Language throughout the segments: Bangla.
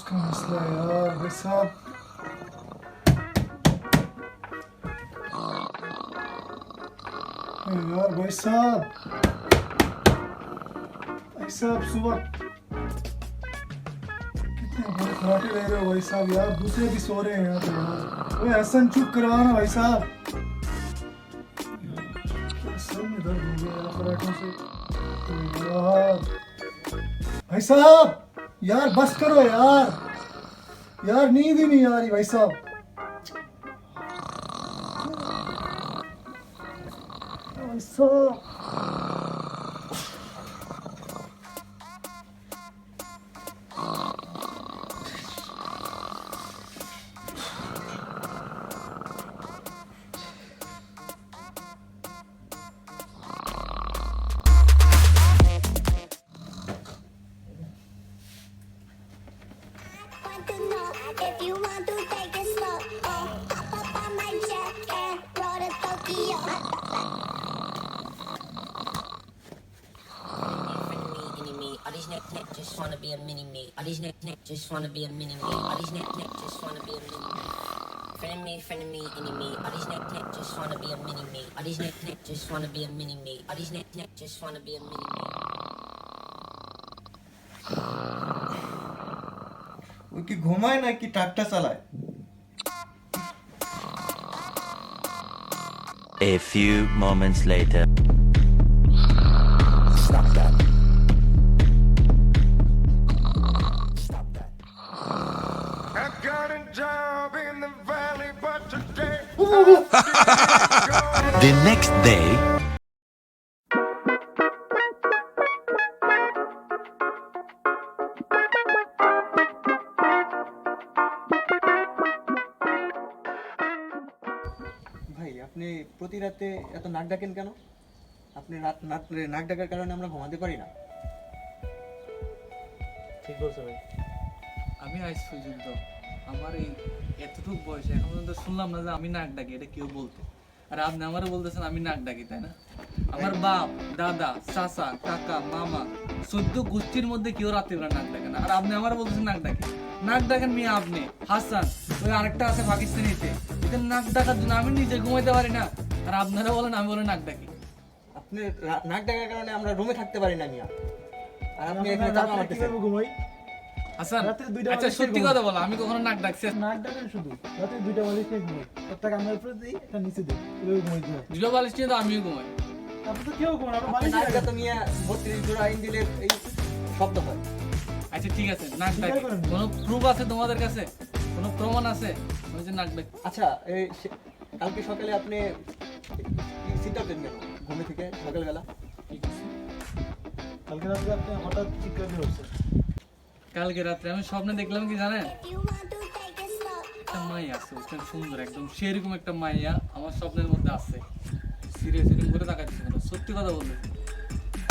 उसका मसला है यार भाई साहब। यार भाई साहब सुबह कितने बड़े खराटे ले रहे हो भाई साहब यार, दूसरे भी सो रहे हैं यहाँ पे यार। ओए हसन चुप करवाना भाई साहब, सर में दर्द हो गया यार खराटों से यार। भाई साहब यार बस करो यार, यार नींद ही नहीं आ रही भाई साहब। भाई साहब If you want to take it slow, oh, hop up on my jet and roll to Tokyo. All these niggas just wanna be a mini me. All these niggas just wanna be a mini me. All these niggas just wanna be a mini me. Friend of me, any me. All these niggas just wanna be a mini me. All these niggas just wanna be a mini me. All these niggas just wanna be a mini me. वो कि घुमाए ना कि ट्रैक्टर चलाए। A few moments later. Stop that. I got a job in the valley, but today The next day. ভাই আপনি প্রতি রাতে এত নাক ডাকেন কেন? আপনি নাক ডাকার কারণে আমরা ঘুমাতে পারি না। ঠিক বলছো ভাই। আমি আজ পর্যন্ত আমার এই এতটুকু বয়সে এখন পর্যন্ত শুনলাম না যে আমি নাক ডাকি, এটা কেউ বলতে। আর আপনি আমারও বলতেছেন আমি নাক ডাকি, তাই না? আমার বাপ, দাদা, চাচা, কাকা, মামা 14 গোষ্ঠীর মধ্যে কেউ রাত্রিবেলা নাক ডাকে না। আর আপনি আমারও বলতেছেন নাক ডাকি। নাক ডাকেন মিয়া আপনি, হাসান, ওই আরেকটা আছে পাকিস্তানিতে, এদের নাক ডাকার জন্য আমি নিজে ঘুমাইতে পারি না। আর আপনারা বলেন আমি বলে নাক ডাকি। আপনি নাক ডাকার কারণে আমরা রুমে থাকতে পারি না মিয়া। আর আপনি এখানে চাপা মারতেছেন। ঘুমাই হাসান, রাতে 2টা আচ্ছা সত্যি কথা বলো, আমি কখনো নাক ডাকছি? নাক ডাকেন শুধু রাতে 2টা বালিশ নিয়ে ঘুমাই, একটা কানের উপরে দিই একটা নিচে দিই, এভাবে ঘুমাই দিই। দুটো বালিশ নিয়ে তো আমিও ঘুমাই। আপনি তো কেউ ঘুমান, আপনি আপনি বালিশ নাক নিয়ে ডাকা মিয়া 32 জোড়া আইন দিলে এই শব্দ হয়। আচ্ছা ঠিক আছে, নাক ডাকি। কোনো প্রুফ আছে তোমাদের কাছে? কোনো প্রমাণ আছে ওই যে নাক ডাকি? আচ্ছা এই কালকে সকালে আপনি সিট আপ দেন কেন ঘুমে থেকে সকালবেলা? কালকে রাতে আপনি হঠাৎ চিৎকার দিয়ে উঠছেন। কালকে রাত্রে আমি স্বপ্নে দেখলাম কি জানেন, If you want to take it slow, একটা মাইয়া আছে, ওটা সুন্দর একদম, সেরকম একটা মাইয়া আমার স্বপ্নের মধ্যে আছে। সিরিয়াস এরকম করে তাকাচ্ছি না, সত্যি কথা বলতে।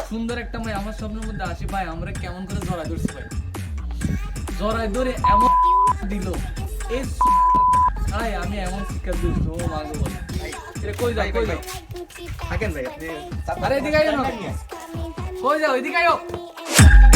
সুন্দর একটা মাইয়া আমার স্বপ্নের মধ্যে আসে ভাই, আমরা কেমন করে জড়াই ধরছি ভাই, জড়াই ধরে এমন দিল এই ভাই, আমি এমন শিক্ষা দিচ্ছি ও মাগো বল। এটা কই যাই কই যাই থাকেন ভাই আপনি। আরে এদিকে আইও না, coming কই যাও, এদিকে আইও। me and